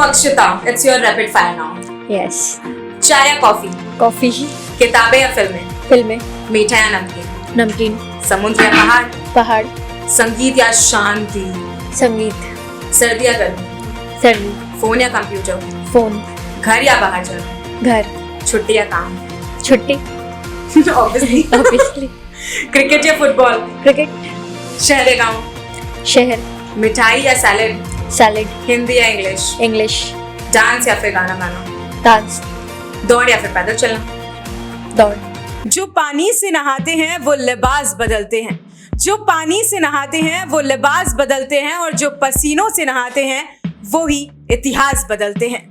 Akshita, it's your rapid fire now. Yes. चाय या coffee? Coffee. किताबें या फिल्में? फिल्में. मीठा या नमकीन? नमकीन. समुद्र या पहाड़? पहाड़. संगीत या शांति? संगीत. सर्दी या गर्मी? सर्दी. फोन या कंप्यूटर? फोन. घर या बाहर जाना? घर. छुट्टी या काम? छुट्टी. ऑब्वियसली. ऑब्वियसली. क्रिकेट या फुटबॉल? क्रिकेट. शहर या गाँव? शहर. मिठाई या सैलेड? सैलेड. हिंदी या इंग्लिश? इंग्लिश. डांस या फिर गाना गाना? डांस. दौड़ या फिर पैदल चलना? दौड़. जो पानी से नहाते हैं वो लिबास बदलते हैं, जो पानी से नहाते हैं वो लिबास बदलते हैं, और जो पसीनों से नहाते हैं वो ही इतिहास बदलते हैं.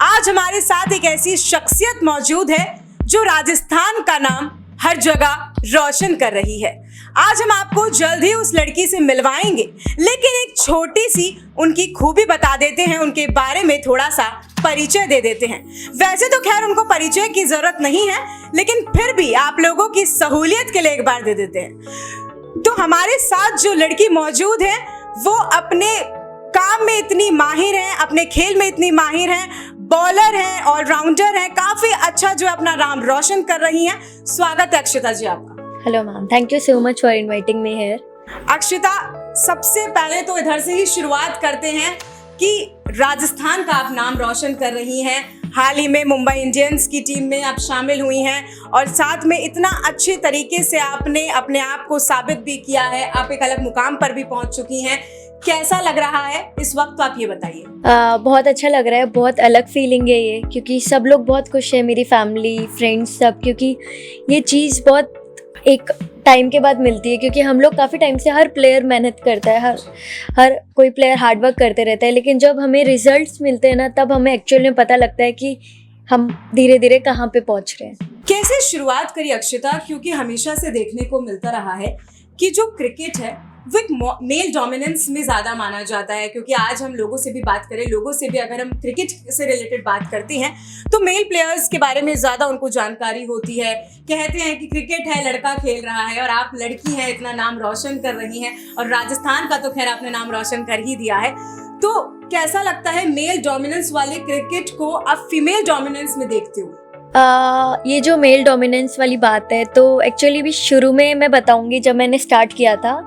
आज हमारे साथ एक ऐसी शख्सियत मौजूद है जो राजस्थान का नाम हर जगह रोशन कर रही है. आज हम आपको जल्द ही उस लड़की से मिलवाएंगे, लेकिन एक छोटी सी उनकी खूबी बता देते हैं, उनके बारे में थोड़ा सा परिचय दे देते हैं. वैसे तो खैर उनको परिचय की जरूरत नहीं है, लेकिन फिर भी आप लोगों की सहूलियत के लिए एक बार दे देते हैं. तो हमारे साथ जो लड़की मौजूद है वो अपने काम में इतनी माहिर हैं, अपने खेल में इतनी माहिर हैं, बॉलर हैं, ऑलराउंडर हैं, काफी अच्छा जो अपना नाम रोशन कर रही हैं. स्वागत है अक्षिता जी आपका. Hello ma'am, thank you so much for inviting me here. Akshita, सबसे पहले तो इधर से ही शुरुआत करते हैं कि राजस्थान का आप नाम रोशन कर रही हैं. हाल ही में मुंबई इंडियंस की टीम में आप शामिल हुई हैं, और साथ में इतना अच्छे तरीके से आपने अपने आप को साबित भी किया है. आप एक अलग मुकाम पर भी पहुंच चुकी हैं. कैसा लग रहा है इस वक्त, तो आप ये बताइए. बहुत अच्छा लग रहा है, बहुत अलग फीलिंग है ये, क्योंकि सब लोग बहुत खुश है, मेरी फैमिली, फ्रेंड्स, सब, क्योंकि ये चीज़ बहुत एक टाइम के बाद मिलती है. क्योंकि हम लोग काफ़ी टाइम से, हर प्लेयर मेहनत करता है, हर कोई प्लेयर हार्डवर्क करते रहता है, लेकिन जब हमें रिजल्ट्स मिलते हैं ना, तब हमें एक्चुअली में पता लगता है कि हम धीरे धीरे कहाँ पे पहुँच रहे हैं. कैसे शुरुआत करी अक्षिता, क्योंकि हमेशा से देखने को मिलता रहा है कि जो क्रिकेट है वो एक मेल डोमिनेंस में ज़्यादा माना जाता है. क्योंकि आज हम लोगों से भी बात करें, लोगों से भी अगर हम क्रिकेट से रिलेटेड बात करते हैं, तो मेल प्लेयर्स के बारे में ज़्यादा उनको जानकारी होती है. कहते हैं कि क्रिकेट है, लड़का खेल रहा है, और आप लड़की हैं, इतना नाम रोशन कर रही हैं, और राजस्थान का तो खैर आपने नाम रोशन कर ही दिया है. तो कैसा लगता है मेल डोमिनेंस वाले क्रिकेट को आप फीमेल डोमिनेंस में देखते हो? ये जो मेल डोमिनेंस वाली बात है, तो एक्चुअली भी शुरू में मैं बताऊंगी, जब मैंने स्टार्ट किया था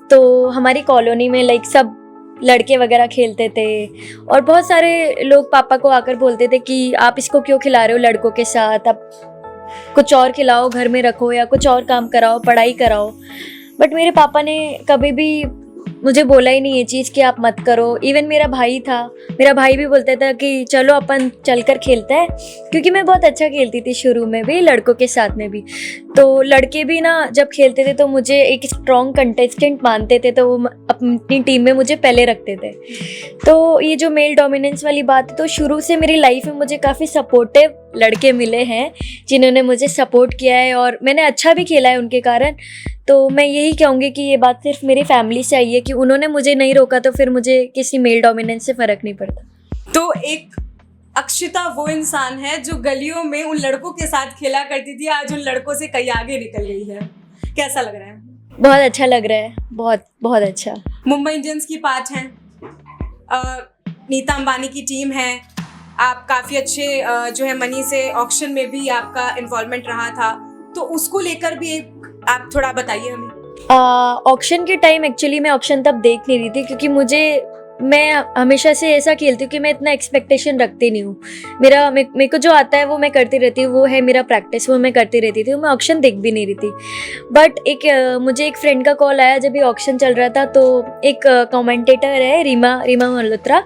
तो हमारी कॉलोनी में लाइक सब लड़के वगैरह खेलते थे, और बहुत सारे लोग पापा को आकर बोलते थे कि आप इसको क्यों खिला रहे हो लड़कों के साथ, आप कुछ और खिलाओ, घर में रखो, या कुछ और काम कराओ, पढ़ाई कराओ. बट मेरे पापा ने कभी भी मुझे बोला ही नहीं ये चीज़ कि आप मत करो. इवन मेरा भाई था, मेरा भाई भी बोलता था कि चलो अपन चलकर खेलते हैं, क्योंकि मैं बहुत अच्छा खेलती थी शुरू में भी, लड़कों के साथ में भी. तो लड़के भी ना जब खेलते थे तो मुझे एक स्ट्रॉन्ग कंटेस्टेंट मानते थे, तो वो अपनी टीम में मुझे पहले रखते थे. तो ये जो मेल डोमिनेंस वाली बात है, तो शुरू से मेरी लाइफ में मुझे काफ़ी सपोर्टिव लड़के मिले हैं जिन्होंने मुझे सपोर्ट किया है, और मैंने अच्छा भी खेला है उनके कारण. तो मैं यही कहूँगी कि ये बात सिर्फ मेरी फैमिली से आई है कि उन्होंने मुझे नहीं रोका, तो फिर मुझे किसी मेल डोमिनेंस से फ़र्क नहीं पड़ता. तो एक अक्षिता वो इंसान है जो गलियों में उन लड़कों के साथ खेला करती थी, आज उन लड़कों से कहीं आगे निकल गई है. कैसा लग रहा है? बहुत अच्छा लग रहा है, बहुत बहुत अच्छा. मुंबई इंडियंस की पार्ट हैं, नीता अंबानी की टीम है, आप काफ़ी अच्छे जो है मनी से ऑक्शन में भी आपका इन्वॉल्वमेंट रहा था, तो उसको लेकर भी एक आप थोड़ा बताइए हमें. ऑक्शन के टाइम एक्चुअली मैं ऑक्शन तब देख नहीं रही थी, क्योंकि मैं हमेशा से ऐसा खेलती हूँ कि मैं इतना एक्सपेक्टेशन रखती नहीं हूँ. मेरे को जो आता है वो मैं करती रहती हूँ, वो है मेरा प्रैक्टिस, वो मैं करती रहती थी. मैं ऑक्शन देख भी नहीं रही थी. बट मुझे एक फ्रेंड का कॉल आया जब ये ऑक्शन चल रहा था. तो एक कमेंटेटर है रीमा मल्होत्रा,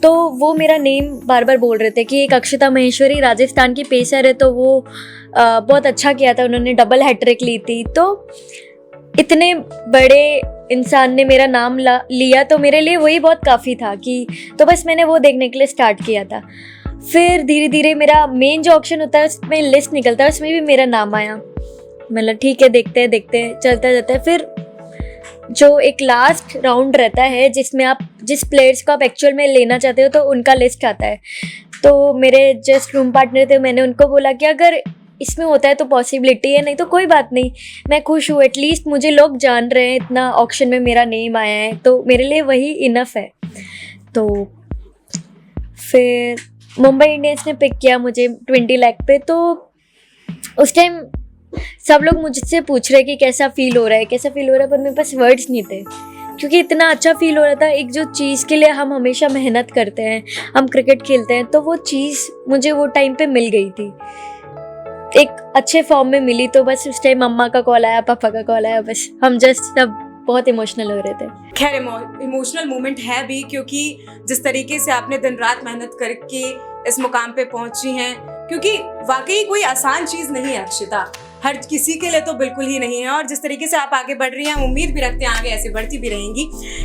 तो वो मेरा नेम बार बार बोल रहे थे कि एक अक्षिता महेश्वरी राजस्थान की पेसर है, तो वो बहुत अच्छा किया था, उन्होंने डबल हैट्रिक ली थी. तो इतने बड़े इंसान ने मेरा नाम लिया, तो मेरे लिए वही बहुत काफ़ी था कि, तो बस मैंने वो देखने के लिए स्टार्ट किया था. फिर धीरे धीरे मेरा मेन जो ऑक्शन होता है उसमें लिस्ट निकलता है, उसमें भी मेरा नाम आया. मतलब ठीक है, देखते हैं, चलता जाता है. फिर जो एक लास्ट राउंड रहता है जिसमें आप जिस प्लेयर्स को आप एक्चुअल में लेना चाहते हो, तो उनका लिस्ट आता है. तो मेरे जस्ट रूम पार्टनर थे, मैंने उनको बोला कि अगर इसमें होता है तो पॉसिबिलिटी है, नहीं तो कोई बात नहीं, मैं खुश हूँ, एटलीस्ट मुझे लोग जान रहे हैं, इतना ऑक्शन में मेरा नेम आया है, तो मेरे लिए वही इनफ है. तो फिर मुंबई इंडियंस ने पिक किया मुझे 20 लाख पे। तो उस टाइम सब लोग मुझसे पूछ रहे कि कैसा फील हो रहा है, कैसा फील हो रहा है, पर मेरे पास वर्ड्स नहीं थे क्योंकि इतना अच्छा फील हो रहा था। एक जो चीज़ के लिए हम हमेशा मेहनत करते हैं, हम क्रिकेट खेलते हैं, तो वो चीज़ मुझे वो टाइम पे मिल गई थी, एक अच्छे फॉर्म में मिली। तो बस उस टाइम मम्मा का कॉल आया, पापा का कॉल आया, बस हम जस्ट सब बहुत इमोशनल हो रहे थे। खैर इमोशनल मोमेंट है भी, क्योंकि जिस तरीके से आपने दिन रात मेहनत करके इस मुकाम पे पहुंची हैं, क्योंकि वाकई कोई आसान चीज़ नहीं है अक्षिता, हर किसी के लिए तो बिल्कुल ही नहीं है। और जिस तरीके से आप आगे बढ़ रही हैं, हम उम्मीद भी रखते हैं आगे ऐसे बढ़ती भी रहेंगी।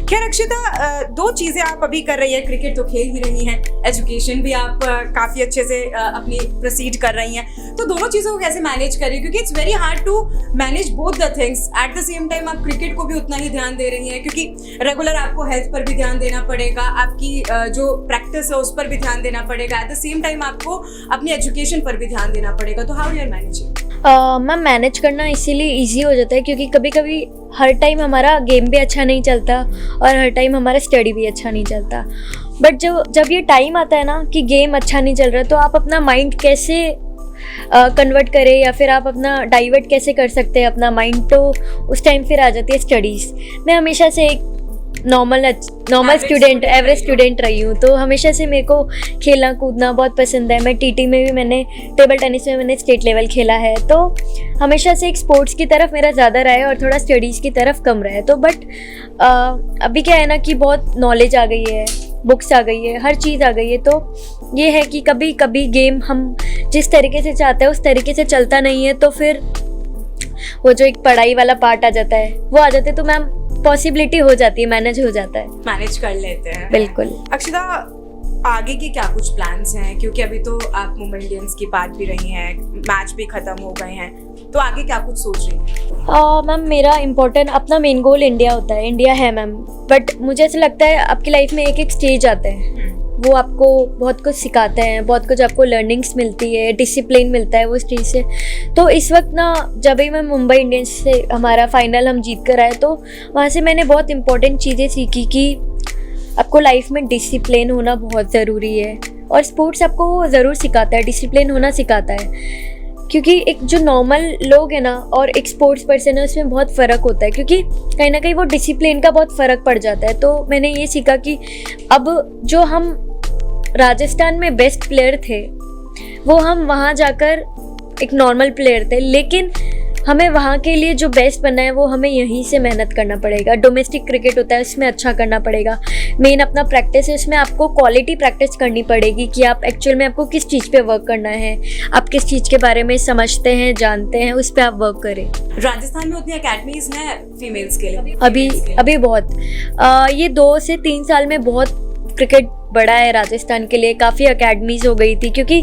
खैर अक्षिता, दो चीज़ें आप अभी कर रही हैं, क्रिकेट तो खेल ही रही हैं, एजुकेशन भी आप काफ़ी अच्छे से अपनी प्रोसीड कर रही हैं, तो दोनों चीज़ों को कैसे मैनेज कर रही हैं? क्योंकि it's very hard to manage both the things at the same time. आप क्रिकेट को भी उतना ही ध्यान दे रही हैं, क्योंकि रेगुलर आपको हेल्थ पर भी ध्यान देना पड़ेगा, आपकी जो प्रैक्टिस है उस पर भी ध्यान देना पड़ेगा, एट द सेम टाइम आपको अपनी एजुकेशन पर भी ध्यान देना पड़ेगा। तो how you are managing? Ma'am manage करना इसीलिए इजी हो जाता है क्योंकि कभी कभी हर टाइम हमारा गेम भी अच्छा नहीं चलता और हर टाइम हमारा स्टडी भी अच्छा नहीं चलता। बट जब ये टाइम आता है ना कि गेम अच्छा नहीं चल रहा, तो आप अपना माइंड कैसे कन्वर्ट करें या फिर आप अपना डाइवर्ट कैसे कर सकते हैं अपना माइंड, तो उस टाइम फिर आ जाती है स्टडीज़। मैं हमेशा से एक नॉर्मल स्टूडेंट, एवरेज स्टूडेंट रही हूँ, तो हमेशा से मेरे को खेलना कूदना बहुत पसंद है। मैं टीटी में भी, मैंने टेबल टेनिस में मैंने स्टेट लेवल खेला है, तो हमेशा से एक स्पोर्ट्स की तरफ मेरा ज़्यादा रहा है और थोड़ा स्टडीज़ की तरफ कम रहा है। तो बट अभी क्या है ना कि बहुत नॉलेज आ गई है, बुक्स आ गई है, हर चीज़ आ गई है, तो ये है कि कभी कभी गेम हम जिस तरीके से चाहते हैं उस तरीके से चलता नहीं है, तो फिर वो जो एक पढ़ाई वाला पार्ट आ जाता है वो आ जाते, तो मैम पॉसिबिलिटी हो जाती है, मैनेज हो जाता है, मैनेज कर लेते हैं। बिल्कुल। अक्षिता, आगे के क्या कुछ प्लान्स हैं? क्योंकि अभी तो आप मुंबई इंडियंस की बात भी रही हैं, मैच भी खत्म हो गए हैं, तो आगे क्या कुछ सोच रही हैं? मैम मेरा इम्पोर्टेंट अपना मेन गोल इंडिया होता है, इंडिया है मैम। बट मुझे ऐसा लगता है आपकी लाइफ में एक एक स्टेज आते हैं, वो आपको बहुत कुछ सिखाते हैं, बहुत कुछ आपको लर्निंग्स मिलती है, डिसिप्लिन मिलता है वो स्टेज से। तो इस वक्त ना जब भी मैं मुंबई इंडियंस से हमारा फाइनल हम जीत कर आए, तो वहाँ से मैंने बहुत इंपॉर्टेंट चीज़ें सीखी कि आपको लाइफ में डिसिप्लिन होना बहुत ज़रूरी है, और स्पोर्ट्स आपको वो ज़रूर सिखाता है, डिसिप्लिन होना सिखाता है। क्योंकि एक जो नॉर्मल लोग हैं ना और एक स्पोर्ट्स पर्सन है, उसमें बहुत फ़र्क होता है, क्योंकि कहीं ना कहीं वो डिसिप्लिन का बहुत फ़र्क पड़ जाता है। तो मैंने ये सीखा कि अब जो हम राजस्थान में बेस्ट प्लेयर थे, वो हम वहाँ जाकर एक नॉर्मल प्लेयर थे, लेकिन हमें वहाँ के लिए जो बेस्ट बनना है वो हमें यहीं से मेहनत करना पड़ेगा। डोमेस्टिक क्रिकेट होता है, उसमें अच्छा करना पड़ेगा। मेन अपना प्रैक्टिस है, उसमें आपको क्वालिटी प्रैक्टिस करनी पड़ेगी कि आप एक्चुअल में आपको किस चीज़ पे वर्क करना है, आप किस चीज़ के बारे में समझते हैं, जानते हैं, उस पर आप वर्क करें। राजस्थान में उतनी अकेडमीज हैं फीमेल्स के लिए? अभी बहुत ये 2 से 3 साल में बहुत क्रिकेट बड़ा है राजस्थान के लिए, काफ़ी अकेडमीज़ हो गई थी। क्योंकि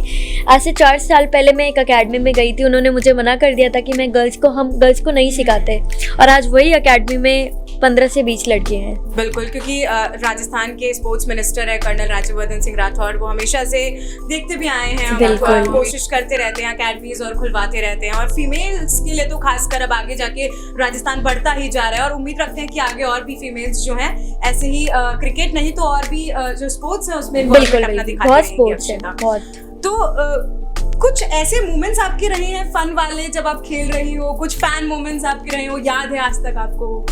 आज से 4 साल पहले मैं एक अकेडमी में गई थी, उन्होंने मुझे मना कर दिया था कि हम गर्ल्स को नहीं सिखाते, और आज वही अकेडमी में 15 से 20 लड़कियां हैं। बिल्कुल, क्योंकि राजस्थान के स्पोर्ट्स मिनिस्टर है कर्नल राज्यवर्धन सिंह राठौड़, वो हमेशा से देखते भी आए हैं, बिल्कुल कोशिश करते रहते हैं, अकेडमीज और खुलवाते रहते हैं। और फीमेल्स के लिए तो खासकर अब आगे जाके राजस्थान बढ़ता ही जा रहा है, और उम्मीद रखते हैं कि आगे और भी फीमेल्स जो हैं ऐसे ही क्रिकेट नहीं तो और भी जो स्पोर्ट्स है उसमें बिल्कुल बहुत स्पोर्ट्स है बहुत। तो कुछ ऐसे मोमेंट्स आपके रहे हैं फन वाले जब आप खेल रही हो, कुछ फैन मोमेंट्स आपके रहे हो, याद है आज तक आपको?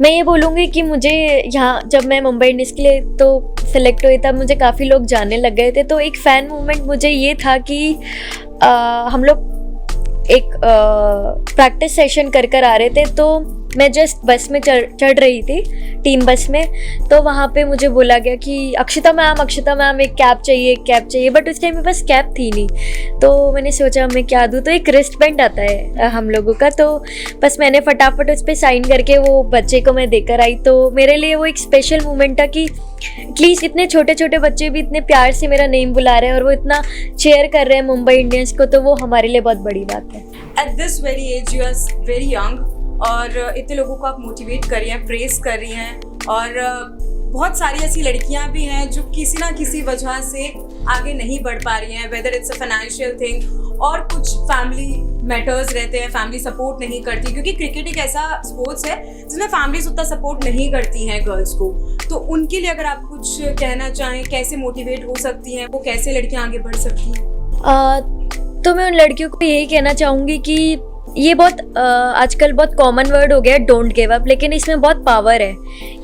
मैं ये बोलूँगी कि मुझे यहाँ जब मैं मुंबई इंडियंस के लिए तो सेलेक्ट हुई, तब मुझे काफ़ी लोग जानने लग गए थे। तो एक फ़ैन मोमेंट मुझे ये था कि हम लोग एक प्रैक्टिस सेशन कर आ रहे थे, तो मैं जस्ट बस में चढ़ रही थी, टीम बस में। तो वहाँ पे मुझे बोला गया कि अक्षिता मैम एक कैप चाहिए, बट उस टाइम मेरे पास कैप थी नहीं। तो मैंने सोचा मैं क्या दूँ, तो एक रिस्ट बैंड आता है हम लोगों का, तो बस मैंने फटाफट उस पर साइन करके वो बच्चे को मैं देकर आई। तो मेरे लिए वो एक स्पेशल मोमेंट था कि एटलीस्ट इतने छोटे छोटे बच्चे भी इतने प्यार से मेरा नेम बुला रहे हैं और वो इतना चेयर कर रहे हैं मुंबई इंडियंस को, तो वो हमारे लिए बहुत बड़ी बात है। At this very age you are very young, और इतने लोगों को आप मोटिवेट कर रही हैं, प्रेस कर रही हैं, और बहुत सारी ऐसी लड़कियां भी हैं जो किसी ना किसी वजह से आगे नहीं बढ़ पा रही हैं, whether it's a financial thing और कुछ फैमिली मैटर्स रहते हैं, फैमिली सपोर्ट नहीं करती, क्योंकि क्रिकेट एक ऐसा स्पोर्ट्स है जिसमें फैमिलीज उतना सपोर्ट नहीं करती हैं गर्ल्स को। तो उनके लिए अगर आप कुछ कहना चाहें, कैसे मोटिवेट हो सकती हैं वो, कैसे लड़कियां आगे बढ़ सकती हैं? तो मैं उन लड़कियों को यही कहना चाहूँगी कि ये बहुत आजकल बहुत कॉमन वर्ड हो गया है, डोंट गिव अप, लेकिन इसमें बहुत पावर है।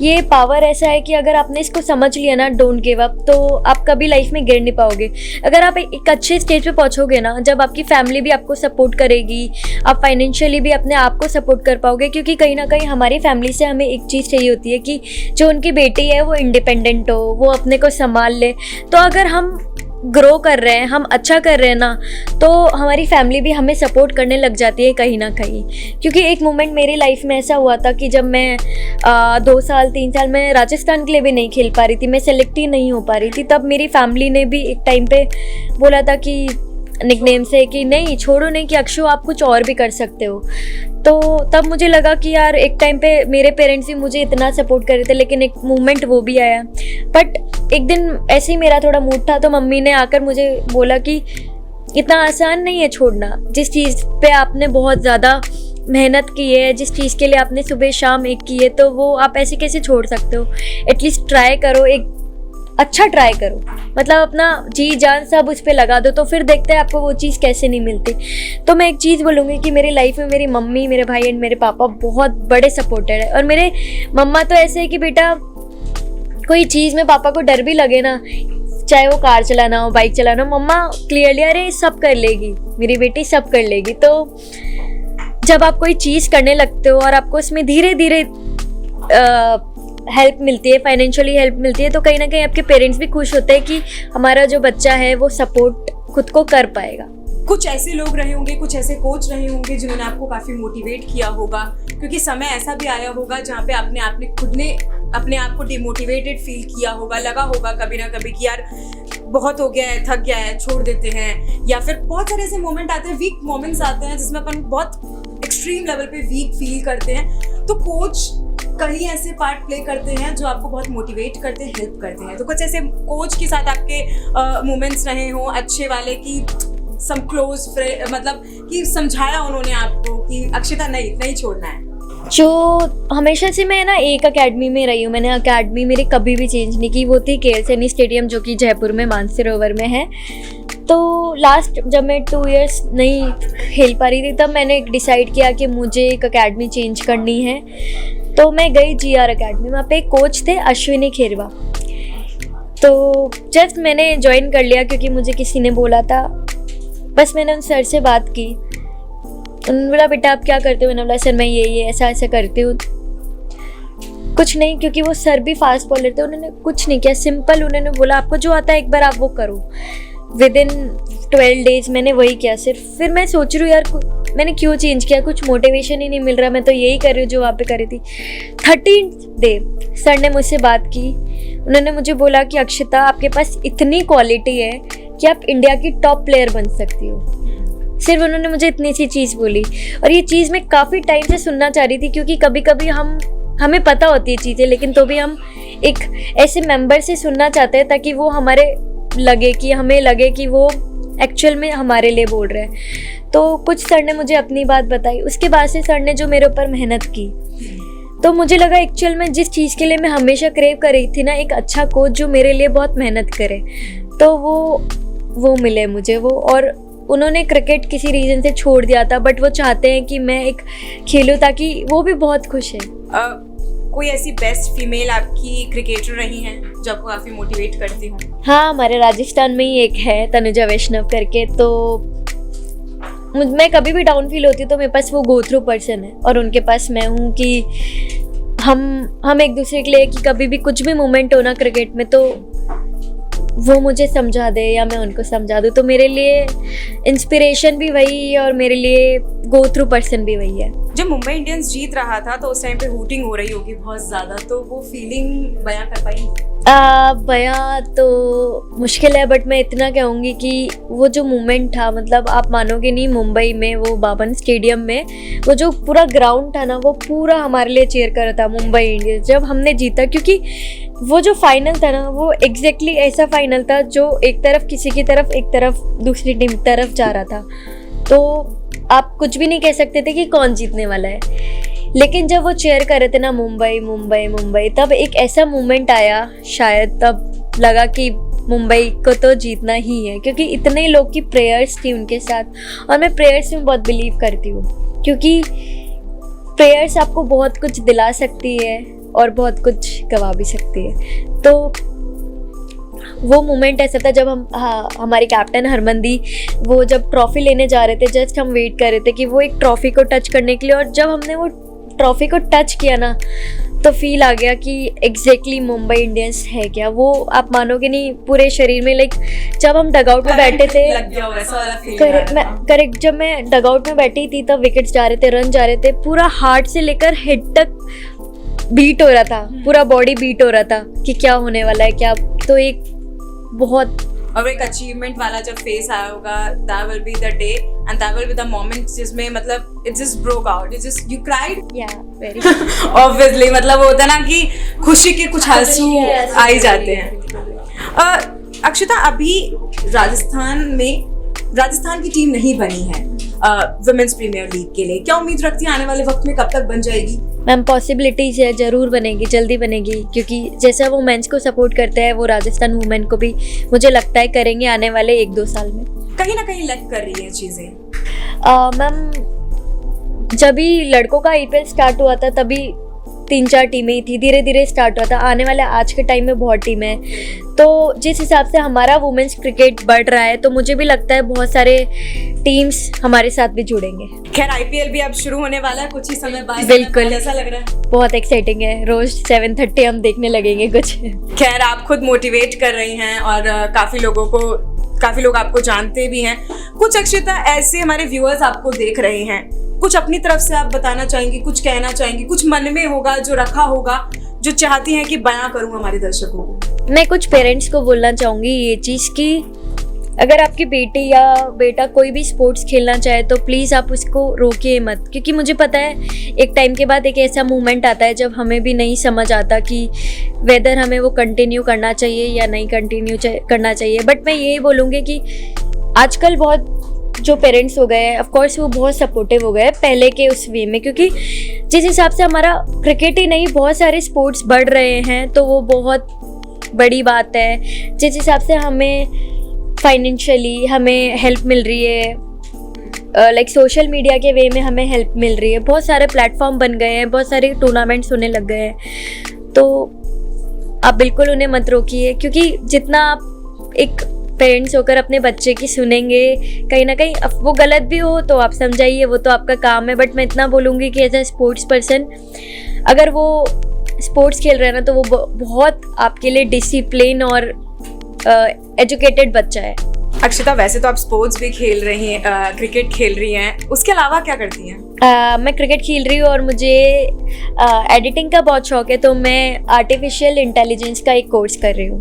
ये पावर ऐसा है कि अगर आपने इसको समझ लिया ना, डोंट गिव अप, तो आप कभी लाइफ में गिर नहीं पाओगे। अगर आप एक अच्छे स्टेज पे पहुंचोगे ना, जब आपकी फैमिली भी आपको सपोर्ट करेगी, आप फाइनेंशियली भी अपने आप को सपोर्ट कर पाओगे, क्योंकि कहीं ना कहीं हमारी फैमिली से हमें एक चीज़ चाहिए होती है कि जो उनकी बेटी है वो इंडिपेंडेंट हो, वो अपने को संभाल ले। तो अगर हम ग्रो कर रहे हैं, हम अच्छा कर रहे हैं ना, तो हमारी फैमिली भी हमें सपोर्ट करने लग जाती है कहीं ना कहीं। क्योंकि एक मोमेंट मेरी लाइफ में ऐसा हुआ था कि जब मैं 2 साल 3 साल मैं राजस्थान के लिए भी नहीं खेल पा रही थी, मैं सेलेक्ट ही नहीं हो पा रही थी, तब मेरी फैमिली ने भी एक टाइम पे बोला था कि निकनेम से कि नहीं छोड़ो, नहीं कि अक्षु आप कुछ और भी कर सकते हो। तो तब मुझे लगा कि यार एक टाइम पे मेरे पेरेंट्स भी मुझे इतना सपोर्ट कर रहे थे, लेकिन एक मोमेंट वो भी आया। बट एक दिन ऐसे ही मेरा थोड़ा मूड था, तो मम्मी ने आकर मुझे बोला कि इतना आसान नहीं है छोड़ना, जिस चीज़ पे आपने बहुत ज़्यादा मेहनत की है, जिस चीज़ के लिए आपने सुबह शाम एक की है, तो वो आप ऐसे कैसे छोड़ सकते हो। एटलीस्ट ट्राई करो, एक अच्छा ट्राई करो, मतलब अपना जी जान सब उस पर लगा दो, तो फिर देखते हैं आपको वो चीज़ कैसे नहीं मिलती। तो मैं एक चीज़ बोलूँगी कि मेरी लाइफ में मेरी मम्मी, मेरे भाई एंड मेरे पापा बहुत बड़े सपोर्टर है। और मेरे मम्मा तो ऐसे है कि बेटा कोई चीज़ में पापा को डर भी लगे ना, चाहे वो कार चलाना हो, बाइक चलाना हो, मम्मा क्लियरली अरे सब कर लेगी, मेरी बेटी सब कर लेगी। तो जब आप कोई चीज़ करने लगते हो और आपको उसमें धीरे धीरे हेल्प मिलती है, फाइनेंशियली हेल्प मिलती है, तो कहीं ना कहीं आपके पेरेंट्स भी खुश होते हैं कि हमारा जो बच्चा है वो सपोर्ट खुद को कर पाएगा। कुछ ऐसे लोग रहे होंगे, कुछ ऐसे कोच रहे होंगे जिन्होंने आपको काफ़ी मोटिवेट किया होगा, क्योंकि समय ऐसा भी आया होगा जहाँ पे आपने खुद ने अपने आप को डिमोटिवेटेड फील किया होगा, लगा होगा कभी ना कभी कि यार बहुत हो गया है, थक गया है, छोड़ देते हैं। या फिर बहुत सारे ऐसे मोमेंट आते हैं, वीक मोमेंट्स आते हैं जिसमें अपन बहुत एक्सट्रीम लेवल पे वीक फील करते हैं। तो कोच कहीं ऐसे पार्ट प्ले करते हैं जो आपको बहुत मोटिवेट करते हैं, हेल्प करते हैं। तो कुछ ऐसे कोच के साथ आपके मोमेंट्स रहे हों अच्छे वाले कि सम क्लोज फ्रेंड, मतलब कि समझाया उन्होंने आपको कि अक्षिता नहीं छोड़ना है? जो हमेशा से मैं ना एक अकेडमी में रही हूँ, मैंने अकेडमी मेरी कभी भी चेंज नहीं की, वो थी KL सैनी स्टेडियम जो कि जयपुर में मानसरोवर में है। तो लास्ट जब मैं 2 इयर्स नहीं खेल पा रही थी, तब मैंने डिसाइड किया कि मुझे एक अकेडमी चेंज करनी है। तो मैं गई GR अकेडमी, वहाँ पे एक कोच थे अश्विनी खेरवा। तो जस्ट मैंने ज्वाइन कर लिया क्योंकि मुझे किसी ने बोला था। बस मैंने उन सर से बात की, उन्होंने बोला बेटा आप क्या करते हो? मैंने बोला सर मैं ये ऐसा ऐसा करती हूँ। कुछ नहीं, क्योंकि वो सर भी फास्ट बॉलर थे, उन्होंने कुछ नहीं किया, सिंपल उन्होंने बोला आपको जो आता है एक बार आप वो करो। विदिन 12 डेज मैंने वही किया सिर्फ। फिर मैं सोच रही हूँ यार मैंने क्यों चेंज किया, कुछ मोटिवेशन ही नहीं मिल रहा, मैं तो यही कर रही हूँ जो वहाँ पे करी थी। 13th डे सर ने मुझसे बात की, उन्होंने मुझे बोला कि अक्षिता आपके पास इतनी क्वालिटी है कि आप इंडिया की टॉप प्लेयर बन सकती हो। सिर्फ उन्होंने मुझे इतनी सी चीज़ बोली, और ये चीज़ मैं काफ़ी टाइम से सुनना चाह रही थी, क्योंकि कभी कभी हमें पता होती है चीज़ें, लेकिन तो भी हम एक ऐसे मेंबर से सुनना चाहते हैं ताकि वो हमें लगे कि वो एक्चुअल में हमारे लिए बोल रहे हैं। तो कुछ सर ने मुझे अपनी बात बताई, उसके बाद से सर ने जो मेरे ऊपर मेहनत की, तो मुझे लगा एक्चुअल में जिस चीज़ के लिए मैं हमेशा क्रेव कर रही थी ना, एक अच्छा कोच जो मेरे लिए बहुत मेहनत करे, तो वो मिले मुझे वो। और उन्होंने क्रिकेट किसी रीज़न से छोड़ दिया था, बट वो चाहते हैं कि मैं एक खेलूँ, ताकि वो भी बहुत खुश है। कोई ऐसी बेस्ट फीमेल आपकी क्रिकेटर रही हैं जो आपको काफ़ी मोटिवेट करती हो? हाँ, हमारे राजस्थान में ही एक है तनुजा वैष्णव करके। तो मैं कभी भी डाउन फील होती हूँ तो मेरे पास वो गो थ्रू पर्सन है, और उनके पास मैं हूँ कि हम एक दूसरे के लिए कि कभी भी कुछ भी मोमेंट हो ना क्रिकेट में, तो वो मुझे समझा दे या मैं उनको समझा दूँ। तो मेरे लिए इंस्पिरेशन भी वही है और मेरे लिए गो थ्रू पर्सन भी वही है। जब मुंबई इंडियंस जीत रहा था तो उस टाइम पे हूटिंग हो रही होगी बहुत ज़्यादा, तो वो फीलिंग बयां कर पाई? बयां तो मुश्किल है, बट मैं इतना कहूँगी कि वो जो मोमेंट था, मतलब आप मानोगे नहीं, मुंबई में वो बाबन स्टेडियम में वो जो पूरा ग्राउंड था ना, वो पूरा हमारे लिए चीयर कर रहा था मुंबई इंडियंस जब हमने जीता। क्योंकि वो जो फाइनल था ना, वो एग्जैक्टली ऐसा फाइनल था जो एक तरफ किसी की तरफ, एक तरफ दूसरी टीम तरफ जा रहा था। तो आप कुछ भी नहीं कह सकते थे कि कौन जीतने वाला है। लेकिन जब वो चेयर कर रहे थे ना, मुंबई मुंबई मुंबई, तब एक ऐसा मोमेंट आया, शायद तब लगा कि मुंबई को तो जीतना ही है, क्योंकि इतने लोग की प्रेयर्स थी उनके साथ। और मैं प्रेयर्स में बहुत बिलीव करती हूँ, क्योंकि प्रेयर्स आपको बहुत कुछ दिला सकती है और बहुत कुछ गवा भी सकती है। तो वो मोमेंट ऐसा था जब हमारे कैप्टन हरमनदी वो जब ट्रॉफी लेने जा रहे थे, जस्ट हम वेट कर रहे थे कि वो एक ट्रॉफी को टच करने के लिए, और जब हमने वो ट्रॉफी को टच किया ना, तो फील आ गया कि एग्जैक्टली मुंबई इंडियंस है क्या। वो आप मानोगे नहीं, पूरे शरीर में, लाइक जब हम डगआउट में बैठे थे, करेक्ट, जब मैं डगआउट में बैठी थी तब विकेट्स जा रहे थे, रन जा रहे थे, पूरा हार्ट से लेकर हेड तक बीट हो रहा था, पूरा बॉडी बीट हो रहा था कि क्या होने वाला है, क्या। तो एक बहुत और एक अचीवमेंट वाला जब फेस आया होगा, that will be the day and that will be the moment जिसमें मतलब it just broke out, it just you cried, yeah very obviously, मतलब वो होता है ना कि खुशी के कुछ आंसू आ ही जाते हैं। अक्षता, अभी राजस्थान की टीम नहीं बनी है वुमेन्स प्रीमियर लीग के लिए, क्या उम्मीद रखती है आने वाले वक्त में, कब तक बन जाएगी? मैम पॉसिबिलिटीज है, जरूर बनेगी, जल्दी बनेगी, क्योंकि जैसा वो मेंस को सपोर्ट करते हैं, वो राजस्थान वुमेन को भी मुझे लगता है करेंगे आने वाले 1-2 साल में। कहीं ना कहीं लग कर रही है चीजें। मैम जब भी लड़कों का IPL स्टार्ट हुआ था तभी 3-4 टीमें ही थी, धीरे धीरे स्टार्ट हुआ था। आने वाले आज के टाइम में बहुत टीमें हैं, तो जिस हिसाब से हमारा वुमेन्स क्रिकेट बढ़ रहा है, तो मुझे भी लगता है बहुत सारे टीम्स हमारे साथ भी जुड़ेंगे। खैर IPL भी अब शुरू होने वाला है कुछ ही समय बाद, बिल्कुल, ऐसा लग रहा है बहुत एक्साइटिंग है, रोज 7:30 हम देखने लगेंगे कुछ। खैर आप खुद मोटिवेट कर रही हैं और काफी लोग आपको जानते भी हैं। कुछ अक्षता ऐसे हमारे व्यूअर्स आपको देख रहे हैं, कुछ अपनी तरफ से आप बताना चाहेंगी, कुछ कहना चाहेंगी, कुछ मन में होगा जो रखा होगा जो चाहती हैं कि बयां करूं हमारे दर्शकों को? मैं कुछ पेरेंट्स को बोलना चाहूँगी ये चीज़ कि अगर आपकी बेटी या बेटा कोई भी स्पोर्ट्स खेलना चाहे तो प्लीज़ आप उसको रोकिए मत, क्योंकि मुझे पता है एक टाइम के बाद एक ऐसा मोमेंट आता है जब हमें भी नहीं समझ आता कि वेदर हमें वो कंटिन्यू करना चाहिए या नहीं कंटिन्यू करना चाहिए। बट मैं यही बोलूँगी कि आजकल बहुत जो पेरेंट्स हो गए हैं, ऑफ कोर्स वो बहुत सपोर्टिव हो गए हैं पहले के उस वे में, क्योंकि जिस हिसाब से हमारा क्रिकेट ही नहीं बहुत सारे स्पोर्ट्स बढ़ रहे हैं, तो वो बहुत बड़ी बात है। जिस हिसाब से हमें फाइनेंशियली हमें हेल्प मिल रही है, लाइक सोशल मीडिया के वे में हमें हेल्प मिल रही है, बहुत सारे प्लेटफॉर्म बन गए हैं, बहुत सारे टूर्नामेंट्स होने लग गए हैं, तो आप बिल्कुल उन्हें मत रोकिए, क्योंकि जितना आप एक पेरेंट्स होकर अपने बच्चे की सुनेंगे, कहीं ना कहीं वो गलत भी हो तो आप समझाइए, वो तो आपका काम है। बट मैं इतना बोलूँगी कि एज ए स्पोर्ट्स पर्सन अगर वो स्पोर्ट्स खेल रहे हैं ना, तो वो बहुत आपके लिए डिसिप्लिन और एजुकेटेड बच्चा है। अक्षता, वैसे तो आप स्पोर्ट्स भी खेल रही हैं, क्रिकेट खेल रही हैं, उसके अलावा क्या करती हैं? मैं क्रिकेट खेल रही हूँ और मुझे एडिटिंग का बहुत शौक है, तो मैं आर्टिफिशियल इंटेलिजेंस का एक कोर्स कर रही हूँ।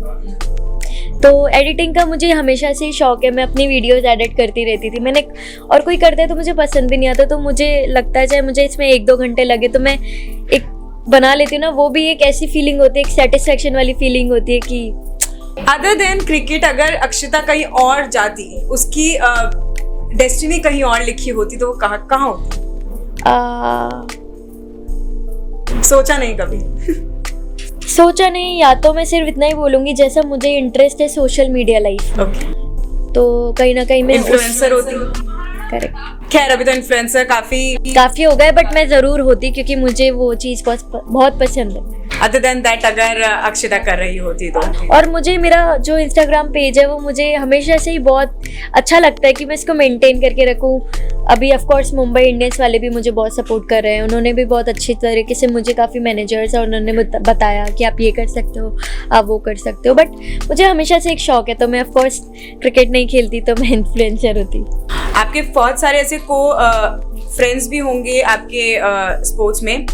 तो एडिटिंग का मुझे हमेशा से ही शौक है, मैं अपनी वीडियोस एडिट करती रहती थी। मैंने और कोई करता है तो मुझे पसंद भी नहीं आता, तो मुझे लगता है चाहे मुझे इसमें 1-2 घंटे लगे तो मैं एक बना लेती हूँ ना, वो भी एक ऐसी फीलिंग होती है, एक सेटिस्फेक्शन वाली फीलिंग होती है कि अदर देन क्रिकेट अगर अक्षता कहीं और जाती, उसकी डेस्टिनी कहीं और लिखी होती, तो वो कहाँ होती? सोचा नहीं कभी? सोचा नहीं, या तो मैं सिर्फ इतना ही बोलूँगी जैसा मुझे इंटरेस्ट है सोशल मीडिया लाइफ, तो कहीं ना कहीं मैं इन्फ्लुएंसर होती। करेक्ट। खैर अभी तो इन्फ्लुएंसर काफी हो गए, बट मैं ज़रूर होती क्योंकि मुझे वो चीज़ बहुत पसंद है। अदर देन दैट अगर अक्षता कर रही होती तो? और मुझे मेरा जो इंस्टाग्राम पेज है वो मुझे हमेशा से ही बहुत अच्छा लगता है कि मैं इसको मेंटेन करके रखूं। अभी ऑफ कोर्स मुंबई इंडियंस वाले भी मुझे बहुत सपोर्ट कर रहे हैं, उन्होंने भी बहुत अच्छी तरीके से मुझे काफ़ी मैनेजर्स और उन्होंने बताया कि आप ये कर सकते हो, आप वो कर सकते हो। बट मुझे हमेशा से एक शौक है, तो मैं ऑफ कोर्स क्रिकेट नहीं खेलती तो मैं इन्फ्लुएंसर होती। आपके बहुत सारे ऐसे फ्रेंड्स भी होंगे आपके स्पोर्ट्स में,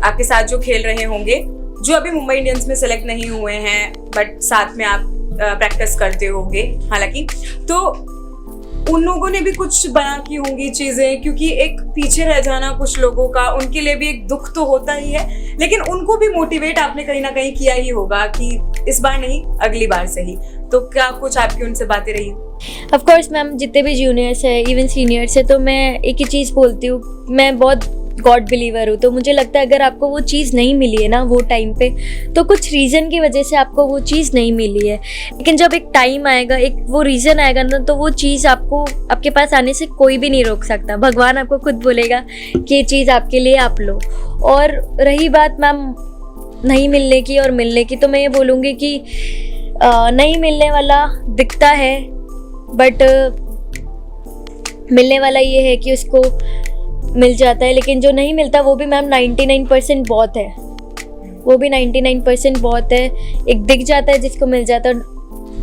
आपके साथ जो खेल रहे होंगे, जो अभी मुंबई इंडियंस में सेलेक्ट नहीं हुए हैं, बट साथ में आप प्रैक्टिस करते होंगे हालांकि, तो उन लोगों ने भी कुछ बयां की होंगी चीजें, क्योंकि एक पीछे रह जाना कुछ लोगों का, उनके लिए भी एक दुख तो होता ही है, लेकिन उनको भी मोटिवेट आपने कहीं ना कहीं किया ही होगा कि इस बार नहीं अगली बार सही। तो क्या कुछ आपकी उनसे बातें रही? ऑफ कोर्स मैम, जितने भी जूनियर्स है, इवन सीनियर्स है, तो मैं एक ही चीज़ बोलती हूँ, मैं बहुत गॉड बिलीवर हूँ। तो मुझे लगता है अगर आपको वो चीज़ नहीं मिली है ना वो टाइम पे, तो कुछ रीज़न की वजह से आपको वो चीज़ नहीं मिली है। लेकिन जब एक टाइम आएगा, एक वो रीज़न आएगा ना, तो वो चीज़ आपको आपके पास आने से कोई भी नहीं रोक सकता। भगवान आपको खुद बोलेगा कि ये चीज़ आपके लिए आप लो। और रही बात मैम नहीं मिलने की और मिलने की, तो मैं ये बोलूँगी कि नहीं मिलने वाला दिखता है, बट मिलने वाला ये है कि उसको मिल जाता है। लेकिन जो नहीं मिलता वो भी मैम 99% बहुत है, वो भी 99% बहुत है। एक दिख जाता है जिसको मिल जाता है।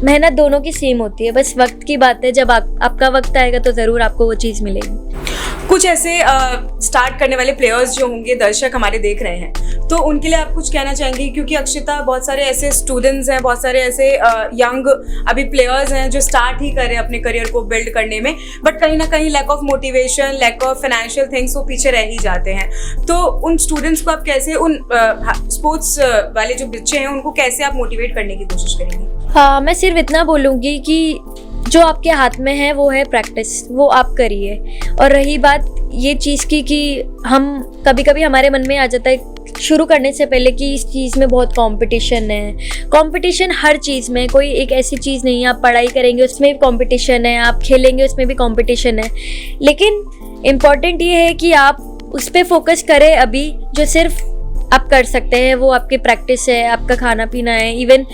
मेहनत दोनों की सेम होती है, बस वक्त की बात है। जब आपका वक्त आएगा तो ज़रूर आपको वो चीज़ मिलेगी। कुछ ऐसे स्टार्ट करने वाले प्लेयर्स जो होंगे, दर्शक हमारे देख रहे हैं, तो उनके लिए आप कुछ कहना चाहेंगे? क्योंकि अक्षिता, बहुत सारे ऐसे स्टूडेंट्स हैं, बहुत सारे ऐसे यंग अभी प्लेयर्स हैं जो स्टार्ट ही कर रहे हैं अपने करियर को बिल्ड करने में, बट कहीं ना कहीं lack of motivation, lack of financial things, वो पीछे रह ही जाते हैं। तो उन स्टूडेंट्स को आप कैसे, उन स्पोर्ट्स वाले जो बच्चे हैं उनको कैसे आप मोटिवेट करने की कोशिश करेंगे? हाँ, मैं सिर्फ इतना बोलूँगी कि जो आपके हाथ में है वो है प्रैक्टिस, वो आप करिए। और रही बात ये चीज़ की कि हम कभी कभी हमारे मन में आ जाता है शुरू करने से पहले कि इस चीज़ में बहुत कंपटीशन है। कंपटीशन हर चीज़ में, कोई एक ऐसी चीज़ नहीं है। आप पढ़ाई करेंगे उसमें भी कंपटीशन है, आप खेलेंगे उसमें भी कंपटीशन है। लेकिन इम्पॉर्टेंट ये है कि आप उस पर फोकस करें अभी, जो सिर्फ आप कर सकते हैं वो आपकी प्रैक्टिस है, आपका खाना पीना है, इवन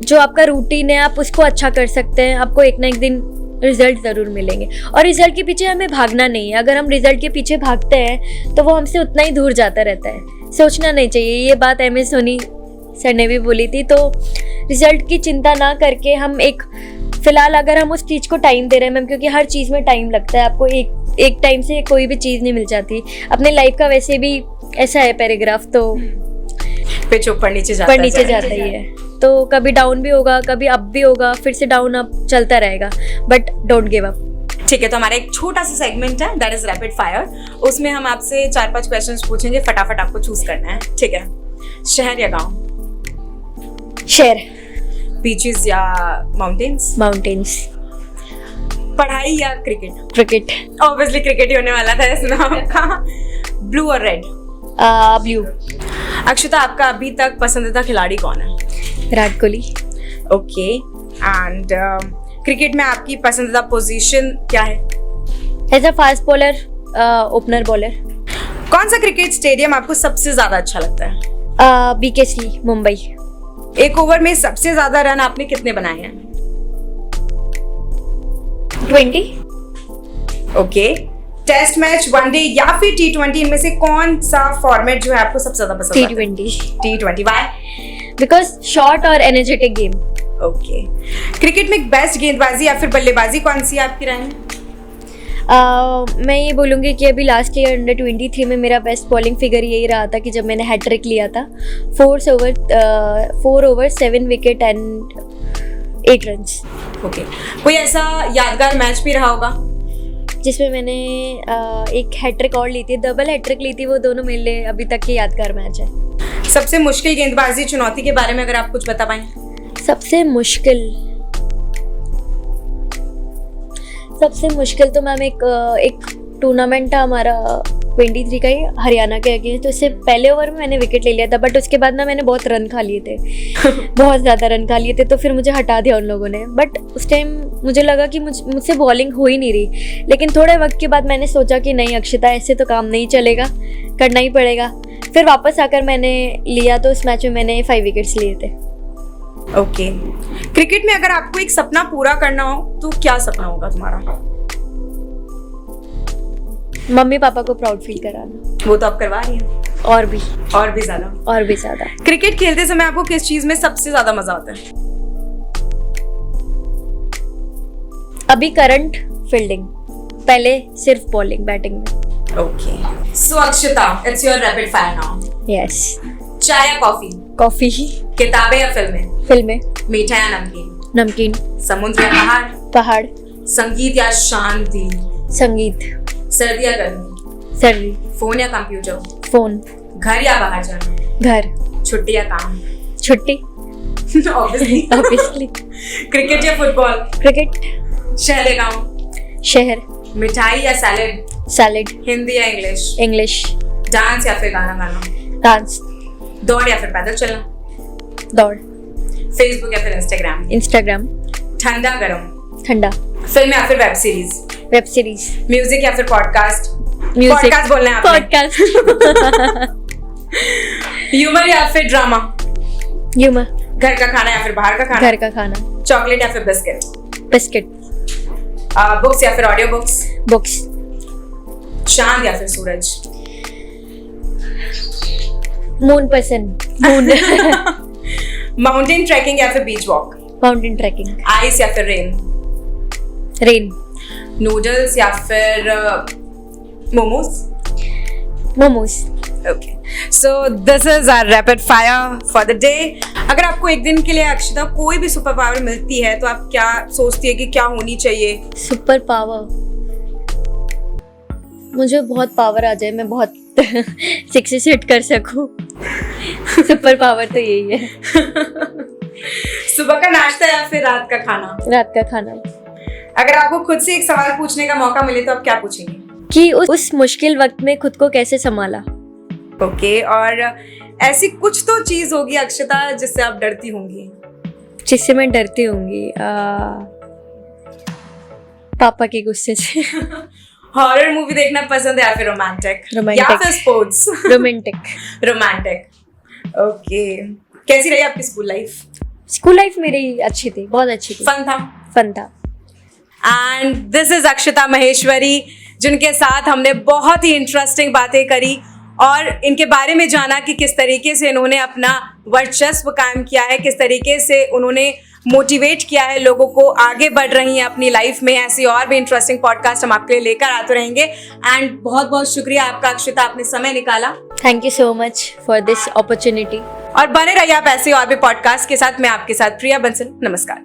जो आपका रूटीन है आप उसको अच्छा कर सकते हैं। आपको एक ना एक दिन रिजल्ट ज़रूर मिलेंगे। और रिजल्ट के पीछे हमें भागना नहीं है। अगर हम रिजल्ट के पीछे भागते हैं तो वो हमसे उतना ही दूर जाता रहता है। सोचना नहीं चाहिए। ये बात MS धोनी सर ने भी बोली थी। तो रिजल्ट की चिंता ना करके हम फ़िलहाल अगर हम उस चीज़ को टाइम दे रहे हैं मैम, क्योंकि हर चीज़ में टाइम लगता है। आपको एक टाइम से कोई भी चीज़ नहीं मिल जाती। अपने लाइफ का वैसे भी ऐसा है पैराग्राफ, तो पिच ऊपर नीचे जाता ही है। तो कभी डाउन भी होगा, कभी अप भी होगा, फिर से डाउन अप चलता रहेगा, बट डोंट गिव अप। ठीक है, तो हमारा एक छोटा सा सेगमेंट है, दैट इज रैपिड फायर। उसमें हम आपसे 4-5 क्वेश्चंस पूछेंगे, फटाफट आपको चूज करना है। ठीक है? शहर या गांव? शहर। बीचेस या माउंटेन्स? माउंटेन्स। पढ़ाई या क्रिकेट? क्रिकेट। ऑब्वियसली क्रिकेट ही होने वाला था इसमें आपका। ब्लू और रेड? ब्लू। अक्षिता, आपका अभी तक पसंदीदा खिलाड़ी कौन है? Virat Kohli. Okay, and cricket में आपकी पसंदीदा पोजीशन क्या है? As a fast bowler, opener bowler. कौन सा क्रिकेट स्टेडियम आपको सबसे ज्यादा अच्छा लगता है? BKC मुंबई। एक ओवर में सबसे ज्यादा रन आपने कितने बनाए हैं? 20। ओके, टेस्ट मैच, वनडे या फिर T20, इनमें से कौन सा फॉर्मेट जो है आपको सबसे ज्यादा पसंद आता है? T20। व्हाई? बिकॉज शॉर्ट और एनर्जेटिक गेम। ओके, क्रिकेट में बेस्ट गेंदबाजी या फिर बल्लेबाजी कौन सी है आपकी राय में? मैं ये बोलूँगी कि अभी लास्ट ईयर अंडर 23 में मेरा बेस्ट बॉलिंग फिगर यही रहा था कि जब मैंने हैट्रिक लिया था। 4 over 7 wicket and 8 runs. Okay, कोई ऐसा यादगार मैच भी रहा होगा जिसमें मैंने एक हैट्रिक और ली थी, डबल हैट्रिक ली थी। वो दोनों मेरे लिए अभी तक के यादगार मैच है। सबसे मुश्किल गेंदबाजी चुनौती के बारे में अगर आप कुछ बता पाएं? सबसे मुश्किल तो मैम एक टूर्नामेंट था हमारा 23 का ही, हरियाणा के अगेंस्ट। तो इससे पहले ओवर में मैंने विकेट ले लिया था, बट उसके बाद ना मैंने बहुत रन खा लिए थे। बहुत ज़्यादा रन खा लिए थे, तो फिर मुझे हटा दिया उन लोगों ने। बट उस टाइम मुझे लगा कि मुझसे बॉलिंग हो ही नहीं रही। लेकिन थोड़े वक्त के बाद मैंने सोचा कि नहीं अक्षिता, ऐसे तो काम नहीं चलेगा, करना ही पड़ेगा। फिर वापस आकर मैंने लिया, तो उस मैच में मैंने 5 विकेट्स लिए थे। ओके, क्रिकेट में अगर आपको एक सपना पूरा करना हो तो क्या सपना होगा तुम्हारा? मम्मी पापा को प्राउड फील कराना। वो तो आप करवा रही हैं। और भी ज्यादा। क्रिकेट खेलते समय आपको किस चीज में सबसे ज्यादा मजा आता है? अभी करंट फील्डिंग, पहले सिर्फ बॉलिंग बैटिंग में। Okay, so Akshita, it's your rapid fire now. Yes. चाय या कॉफी? कॉफी। किताबें या फिल्में? फिल्में। मीठा या नमकीन? नमकीन। समुद्र या पहाड़? पहाड़। संगीत या शांति? संगीत। सर्दी या गर्मी? सर्दी। फोन या कंप्यूटर? फोन। घर या बाहर जाना? घर। छुट्टी या काम? छुट्टी। ऑब्वियसली। ऑब्वियसली। क्रिकेट या फुटबॉल? क्रिकेट। शहर या गाँव? शहर। मिठाई या सैलेड? सैलेड। हिंदी या इंग्लिश? इंग्लिश। डांस या फिर गाना गाना? डांस। दौड़ या फिर पैदल चलना? दौड़। फेसबुक या फिर इंस्टाग्राम? इंस्टाग्राम। ठंडा गरम? ठंडा। फिल्म या फिर web series? Web series. Music या फिर पॉडकास्ट? म्यूजिक। पॉडकास्ट बोलना है आपने। पॉडकास्ट। ह्यूमर या फिर ड्रामा? ह्यूमर। घर का खाना या फिर बाहर का खाना? घर का खाना। चॉकलेट या फिर बिस्किट? बिस्किट। बुक्स या फिर ऑडियो बुक्स? बुक्स। चांद या फिर सूरज? मून पसंद। मून। माउंटेन ट्रैकिंग या फिर beach walk? Mountain trekking. Ice या फिर रेन? रेन। नूडल्स या फिर momos? Momos. Okay, so this is our rapid fire for the day. अगर आपको एक दिन के लिए अक्षता कोई भी सुपर पावर मिलती है तो आप क्या सोचती है कि क्या होनी चाहिए? Super power. मुझे बहुत पावर आ जाए, मैं बहुत सक्सेस हिट कर सकूं। सुपर पावर तो यही है। सुबह का नाश्ता या फिर रात का खाना? रात का खाना। अगर आपको खुद से एक सवाल पूछने का मौका मिले तो आप क्या पूछेंगे? कि उस मुश्किल वक्त में खुद को कैसे संभाला। ओके, और ऐसी कुछ तो चीज होगी अक्षता जिससे आप डरती होंगी? जिससे मैं डरती होंगी पापा के गुस्से से। हॉरर मूवी देखना पसंद है या फिर रोमांटिक? रोमांटिक। या फिर स्पोर्ट्स? रोमांटिक। रोमांटिक। ओके, कैसी रही आपकी स्कूल लाइफ? स्कूल लाइफ मेरी अच्छी थी, बहुत अच्छी थी। फन था? फन था। एंड दिस इज अक्षता महेश्वरी, जिनके साथ हमने बहुत ही इंटरेस्टिंग बातें करी और इनके बारे में जाना कि किस तरीके से इन्होंने अपना वर्चस्व कायम किया है, किस तरीके से उन्होंने मोटिवेट किया है लोगों को, आगे बढ़ रही हैं अपनी लाइफ में। ऐसी और भी इंटरेस्टिंग पॉडकास्ट हम आपके लिए लेकर आते रहेंगे। एंड बहुत बहुत शुक्रिया आपका अक्षता, आपने समय निकाला। Thank you so much for this opportunity. और बने रहिए आप ऐसे और भी पॉडकास्ट के साथ। मैं आपके साथ प्रिया बंसल, नमस्कार।